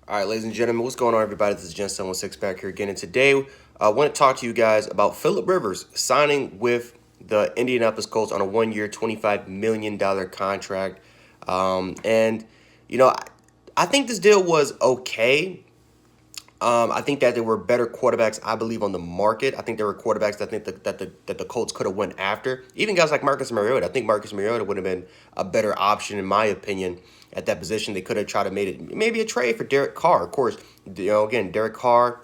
All right, ladies and gentlemen, what's going on, everybody? This is Gen 716 back here again, and today I want to talk to you guys about Phillip Rivers signing with the Indianapolis Colts on a one-year, $25 million contract. And you know, I think this deal was okay. I think that there were better quarterbacks, I believe, on the market. I think there were quarterbacks that I think that the Colts could have went after. Even guys like Marcus Mariota. I think Marcus Mariota would have been a better option, in my opinion, at that position. They could have tried to made it maybe a trade for Derek Carr. Of course, again, Derek Carr.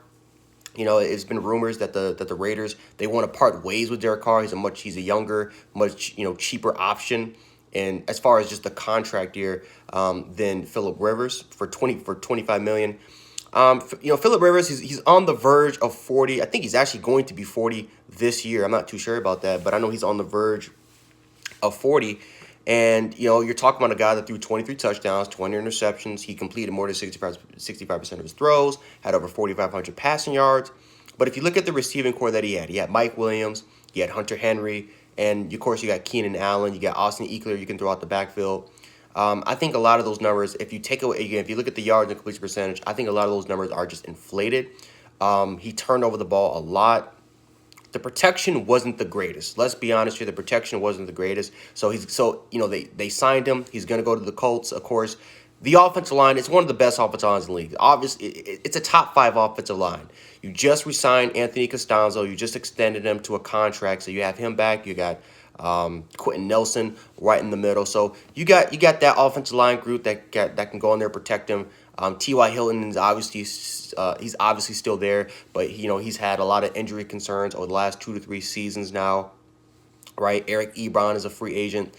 It's been rumors that the Raiders they want to part ways with Derek Carr. He's a younger, much cheaper option. And as far as just the contract year, than Phillip Rivers for 25 million. Phillip Rivers, he's on the verge of 40. I think he's actually going to be 40 this year. I'm not too sure about that, but I know he's on the verge of 40. And, you're talking about a guy that threw 23 touchdowns, 20 interceptions. He completed more than 65% of his throws, had over 4,500 passing yards. But if you look at the receiving core that he had Mike Williams, he had Hunter Henry, and, of course, you got Keenan Allen, you got Austin Eckler you can throw out the backfield. I think a lot of those numbers, if you take away, again, if you look at the yards and completion percentage, I think a lot of those numbers are just inflated. He turned over the ball a lot. The protection wasn't the greatest. Let's be honest here. The protection wasn't the greatest. They signed him. He's going to go to the Colts, of course. The offensive line, it's one of the best offensive lines in the league. Obviously, it's a top 5 offensive line. You just re-signed Anthony Costanzo. You just extended him to a contract, so you have him back. You got Quentin Nelson right in the middle. So you got that offensive line group that can go in there and protect him. T.Y. Hilton is obviously he's obviously still there, but he's had a lot of injury concerns over the last 2 to 3 seasons now. Right, Eric Ebron is a free agent.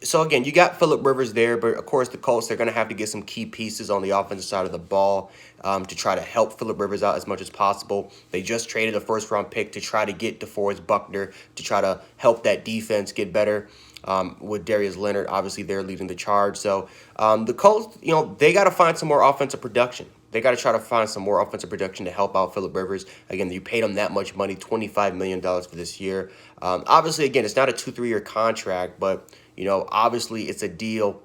So again, you got Phillip Rivers there, but of course the Colts, they're going to have to get some key pieces on the offensive side of the ball to try to help Phillip Rivers out as much as possible. They just traded a first-round pick to try to get DeForest Buckner to try to help that defense get better. With Darius Leonard, obviously they're leading the charge. So the Colts, they got to find some more offensive production. They got to try to find some more offensive production to help out Phillip Rivers. Again, you paid him that much money, $25 million for this year. Obviously, again, it's not a 2-3 year contract, but obviously it's a deal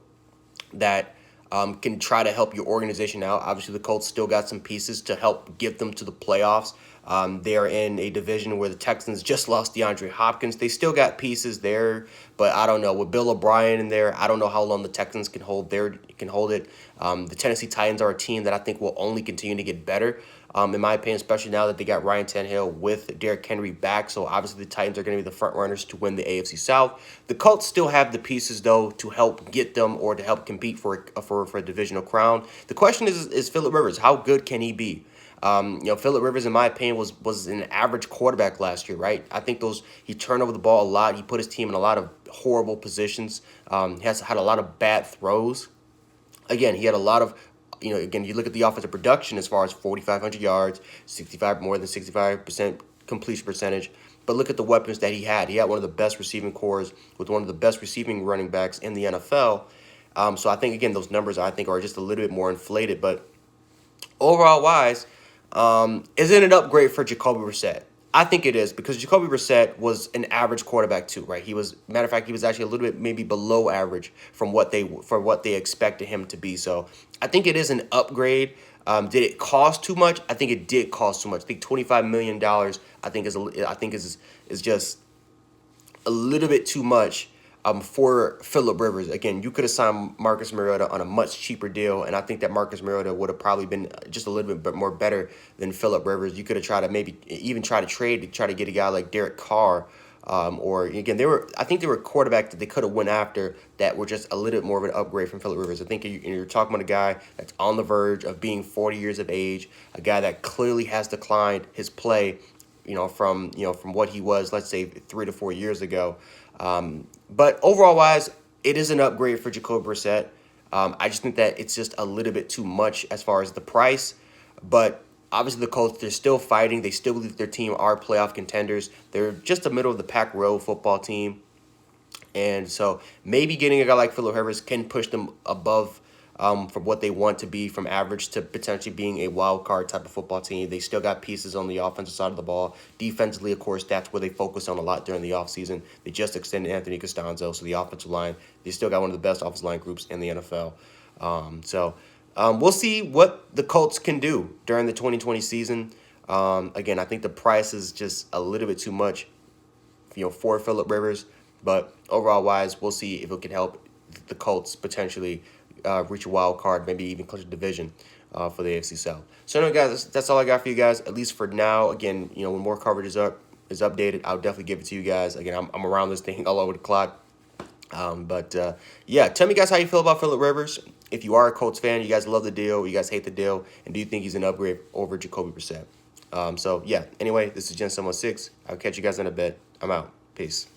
that can try to help your organization out. Obviously, the Colts still got some pieces to help get them to the playoffs. They are in a division where the Texans just lost DeAndre Hopkins. They still got pieces there, but I don't know. With Bill O'Brien in there, I don't know how long the Texans can hold it. The Tennessee Titans are a team that I think will only continue to get better. In my opinion, especially now that they got Ryan Tannehill with Derrick Henry back. So obviously the Titans are going to be the front runners to win the AFC South. The Colts still have the pieces, though, to help get them or to help compete for a divisional crown. The question is Phillip Rivers. How good can he be? Phillip Rivers, in my opinion, was an average quarterback last year, right? I think he turned over the ball a lot. He put his team in a lot of horrible positions. He has had a lot of bad throws. Again, he had a lot of, again, you look at the offensive production as far as 4,500 yards, more than 65% completion percentage. But look at the weapons that he had. He had one of the best receiving cores with one of the best receiving running backs in the NFL. So I think, again, those numbers, I think, are just a little bit more inflated. But overall wise, is it an upgrade for Jacoby Brissett? I think it is, because Jacoby Brissett was an average quarterback too, right? Matter of fact, he was actually a little bit maybe below average for what they expected him to be. So I think it is an upgrade. Did it cost too much? I think it did cost too much. I think $25 million. I think is just a little bit too much for Phillip Rivers. Again, you could have signed Marcus Mariota on a much cheaper deal, and I think that Marcus Mariota would have probably been just a little bit more better than Phillip Rivers. You could have tried to maybe even try to trade to try to get a guy like Derek Carr. Or again, I think they were quarterbacks that they could have went after that were just a little bit more of an upgrade from Phillip Rivers. I think you're talking about a guy that's on the verge of being 40 years of age, a guy that clearly has declined his play, from what he was, let's say 3 to 4 years ago. But overall wise, it is an upgrade for Jacoby Brissett. I just think that it's just a little bit too much as far as the price. But obviously the Colts, they're still fighting. They still believe their team are playoff contenders. They're just a middle of the pack row football team. And so maybe getting a guy like Phillip Rivers can push them above from what they want to be, from average to potentially being a wild card type of football team. They still got pieces on the offensive side of the ball. Defensively, of course, that's where they focus on a lot during the offseason. They just extended Anthony Costanzo, so the offensive line, they still got one of the best offensive line groups in the NFL. We'll see what the Colts can do during the 2020 season. Again, I think the price is just a little bit too much, for Phillip Rivers. But overall wise, we'll see if it can help the Colts potentially reach a wild card, maybe even clinch a division for the AFC South. So anyway, guys, that's all I got for you guys, at least for now. Again, when more coverage is updated, I'll definitely give it to you guys. Again, I'm around this thing all over the clock. Yeah, tell me, guys, how you feel about Phillip Rivers. If you are a Colts fan, you guys love the deal, you guys hate the deal, and do you think he's an upgrade over Jacoby Brissett? So, yeah, anyway, this is Gen 716. I'll catch you guys in a bit. I'm out. Peace.